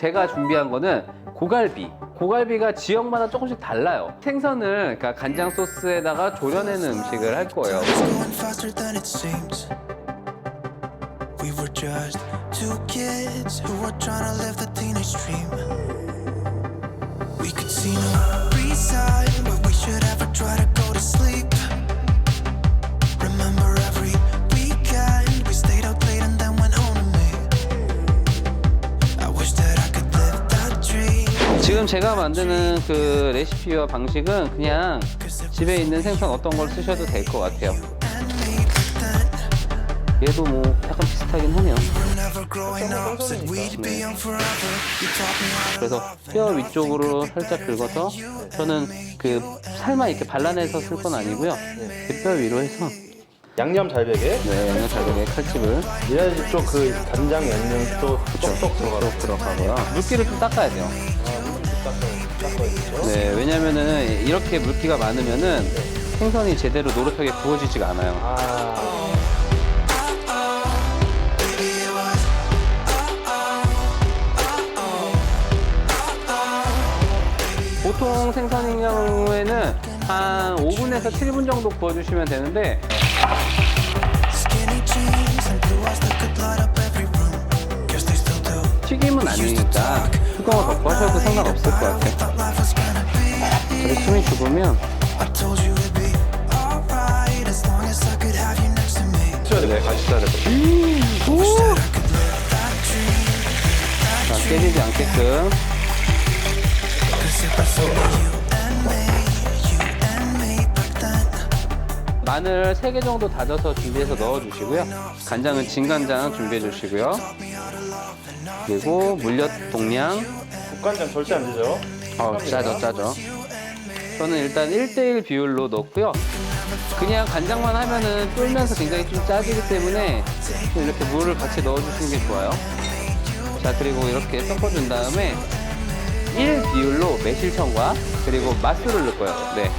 제가 준비한 거는 고갈비. 고갈비가 지역마다 조금씩 달라요. 생선을 그러니까 간장 소스에다가 졸여내는 음식을 할 거예요. Going faster than it seems. We were just two kids who were trying to live the teenage dream. We could see no reason why we should ever try to go to sleep. Remember every weekend we stayed up late and then went home to me. I wish that I could live that dream. 지금 제가 만드는 그 레시피와 방식은 그냥 집에 있는 생선 어떤 걸 쓰셔도 될 것 같아요. 얘도 뭐 약간 비슷하긴 하네요. Never growing up said we'd be young forever. You taught me how to 그래서 뼈 위쪽으로 살짝 긁어서 저는 그 살만 이렇게 발라내서 쓸 건 아니고요. 그 뼈 위로 해서 양념 잘 배게. 네, 양념 잘 되게 칼집을 이래야지 또 그 간장 양념이 또 쏙쏙 들어가고요. 물기를 좀 닦아야 돼요. 닦아야겠죠. 네, 왜냐면은 이렇게 물기가 많으면은 생선이 제대로 노릇하게 구워지지가 않아요. 아, 보통 생선인 경우에는 한 5분에서 7분 정도 구워주시면 되는데 skinny jeans and blue eyes that could light up every room. Guess they still do. 튀김은 아니니까 뚜껑을 덮고 하셔도 상관없을 것 같아요. Thought life was gonna be. 저희 숨이 죽으면 I told you it'd be alright as long as I could have you next to me. 쳐야 돼. 같이 써야 돼. Wish that I could live that dream. 자, 깨지지 않게끔 Cause it was only you and me back then. 마늘 3개 정도 다져서 준비해서 넣어주시고요. 간장은 진간장 준비해 주시고요. 그리고 물엿 동량. 국간장 절대 안 되죠. 짜죠. 저는 일단 1대1 비율로 넣고요. 그냥 간장만 하면은 쫄면서 굉장히 좀 짜지기 때문에 이렇게 물을 같이 넣어주시는 게 좋아요. 자, 그리고 이렇게 섞어준 다음에 1 비율로 매실청과 그리고 맛술을 넣을 거예요. 네.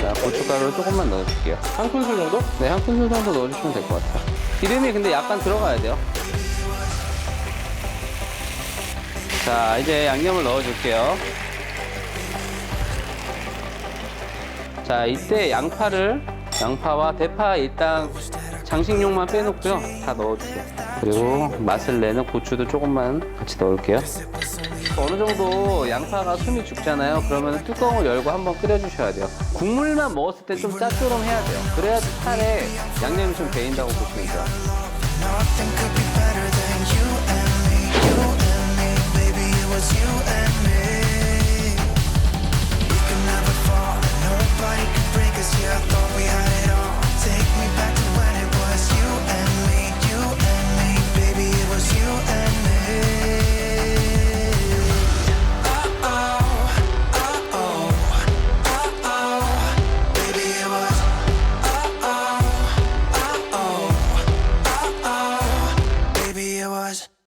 자, 고춧가루를 조금만 넣어줄게요. 한 큰술 정도? 네, 한 큰술 정도 넣어주시면 될 것 같아요. 기름이 근데 약간 들어가야 돼요. 자, 이제 양념을 넣어줄게요. 자, 이때 양파와 대파 일단 장식용만 빼놓고요. 다 넣어주세요. 그리고 맛을 내는 고추도 조금만 같이 넣을게요. 어느 정도 양파가 숨이 죽잖아요. 그러면 뚜껑을 열고 한번 끓여주셔야 돼요. 국물만 먹었을 때 좀 짭조름해야 돼요. 그래야 살에 양념이 좀 배인다고 보시면 돼요. Now I think could be better than you and me. You